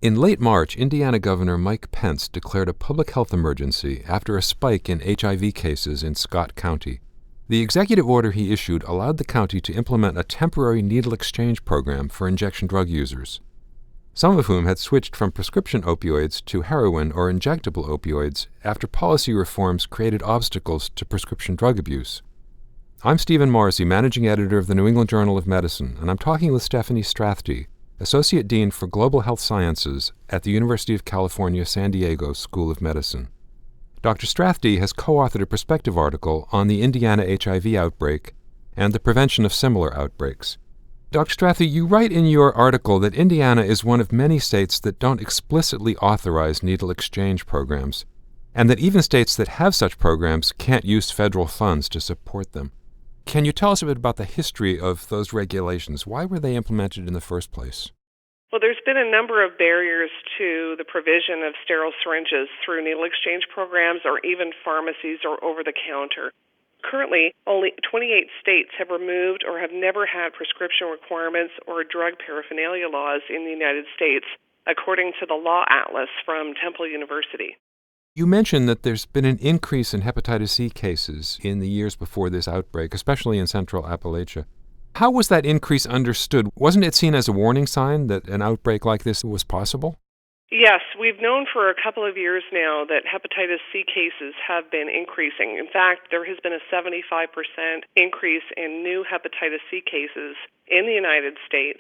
In late March, Indiana Governor Mike Pence declared a public health emergency after a spike in HIV cases in Scott County. The executive order he issued allowed the county to implement a temporary needle exchange program for injection drug users, some of whom had switched from prescription opioids to heroin or injectable opioids after policy reforms created obstacles to prescription drug abuse. I'm Stephen Morrissey, managing editor of the New England Journal of Medicine, and I'm talking with Steffanie Strathdee, Associate Dean for Global Health Sciences at the University of California, San Diego School of Medicine. Dr. Strathdee has co-authored a perspective article on the Indiana HIV outbreak and the prevention of similar outbreaks. Dr. Strathdee, you write in your article that Indiana is one of many states that don't explicitly authorize needle exchange programs, and that even states that have such programs can't use federal funds to support them. Can you tell us a bit about the history of those regulations? Why were they implemented in the first place? Well, there's been a number of barriers to the provision of sterile syringes through needle exchange programs or even pharmacies or over-the-counter. Currently, only 28 states have removed or have never had prescription requirements or drug paraphernalia laws in the United States, according to the Law Atlas from Temple University. You mentioned that there's been an increase in hepatitis C cases in the years before this outbreak, especially in Central Appalachia. How was that increase understood? Wasn't it seen as a warning sign that an outbreak like this was possible? Yes, we've known for a couple of years now that hepatitis C cases have been increasing. In fact, there has been a 75% increase in new hepatitis C cases in the United States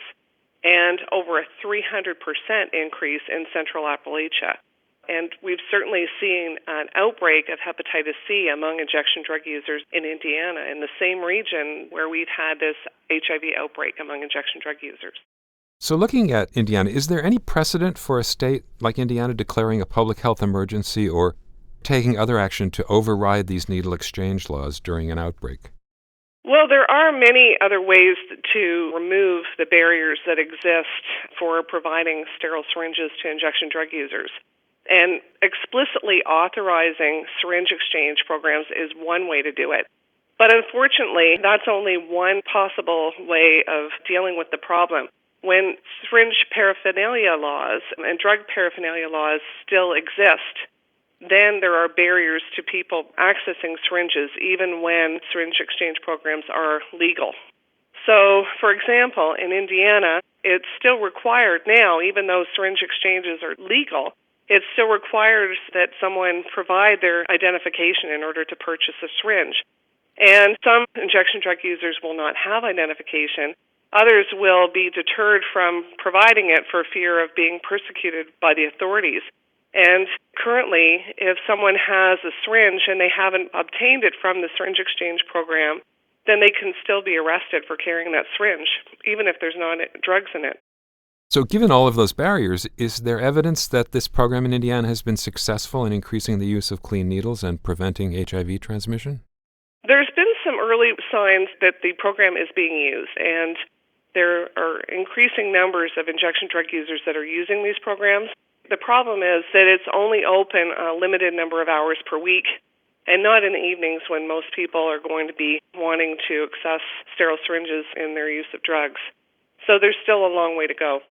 and over a 300% increase in Central Appalachia. And we've certainly seen an outbreak of hepatitis C among injection drug users in Indiana, in the same region where we've had this HIV outbreak among injection drug users. So looking at Indiana, is there any precedent for a state like Indiana declaring a public health emergency or taking other action to override these needle exchange laws during an outbreak? Well, there are many other ways to remove the barriers that exist for providing sterile syringes to injection drug users. And explicitly authorizing syringe exchange programs is one way to do it. But unfortunately, that's only one possible way of dealing with the problem. When syringe paraphernalia laws and drug paraphernalia laws still exist, then there are barriers to people accessing syringes even when syringe exchange programs are legal. So, for example, in Indiana, it's still required now, even though syringe exchanges are legal, it still requires that someone provide their identification in order to purchase a syringe. And some injection drug users will not have identification. Others will be deterred from providing it for fear of being persecuted by the authorities. And currently, if someone has a syringe and they haven't obtained it from the syringe exchange program, then they can still be arrested for carrying that syringe, even if there's not drugs in it. So given all of those barriers, is there evidence that this program in Indiana has been successful in increasing the use of clean needles and preventing HIV transmission? There's been some early signs that the program is being used, and there are increasing numbers of injection drug users that are using these programs. The problem is that it's only open a limited number of hours per week, and not in the evenings when most people are going to be wanting to access sterile syringes in their use of drugs. So there's still a long way to go.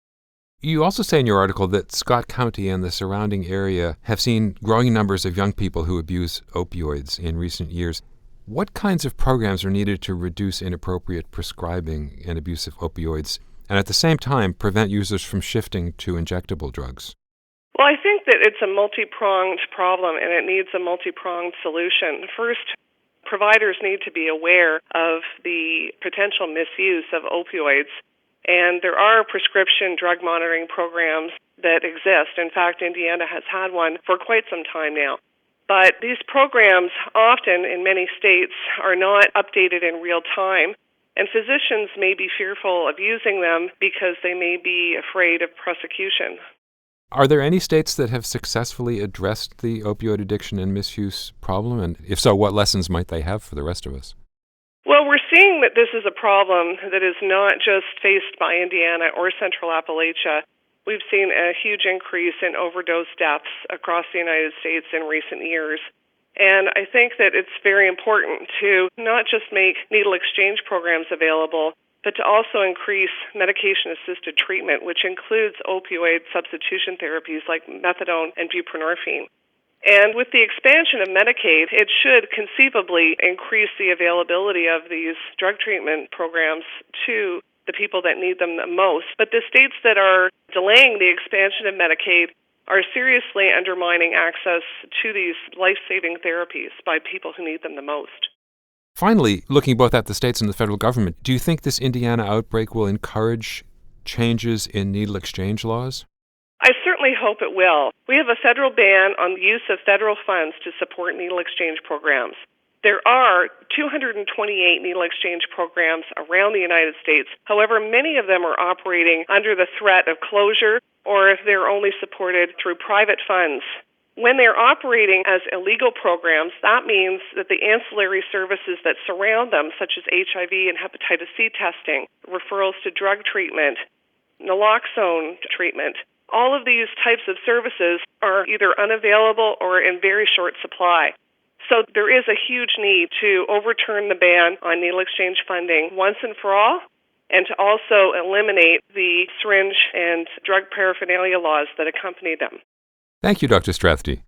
You also say in your article that Scott County and the surrounding area have seen growing numbers of young people who abuse opioids in recent years. What kinds of programs are needed to reduce inappropriate prescribing and abuse of opioids, and at the same time prevent users from shifting to injectable drugs? Well, I think that it's a multi-pronged problem, and it needs a multi-pronged solution. First, providers need to be aware of the potential misuse of opioids. And there are prescription drug monitoring programs that exist. In fact, Indiana has had one for quite some time now. But these programs often, in many states, are not updated in real time, and physicians may be fearful of using them because they may be afraid of prosecution. Are there any states that have successfully addressed the opioid addiction and misuse problem? And if so, what lessons might they have for the rest of us? Well, we're seeing that this is a problem that is not just faced by Indiana or Central Appalachia. We've seen a huge increase in overdose deaths across the United States in recent years. And I think that it's very important to not just make needle exchange programs available, but to also increase medication-assisted treatment, which includes opioid substitution therapies like methadone and buprenorphine. And with the expansion of Medicaid, it should conceivably increase the availability of these drug treatment programs to the people that need them the most. But the states that are delaying the expansion of Medicaid are seriously undermining access to these life-saving therapies by people who need them the most. Finally, looking both at the states and the federal government, do you think this Indiana outbreak will encourage changes in needle exchange laws? I certainly hope it will. We have a federal ban on the use of federal funds to support needle exchange programs. There are 228 needle exchange programs around the United States. However, many of them are operating under the threat of closure, or if they're only supported through private funds. When they're operating as illegal programs, that means that the ancillary services that surround them, such as HIV and hepatitis C testing, referrals to drug treatment, naloxone treatment, all of these types of services are either unavailable or in very short supply. So there is a huge need to overturn the ban on needle exchange funding once and for all, and to also eliminate the syringe and drug paraphernalia laws that accompany them. Thank you, Dr. Strathdee.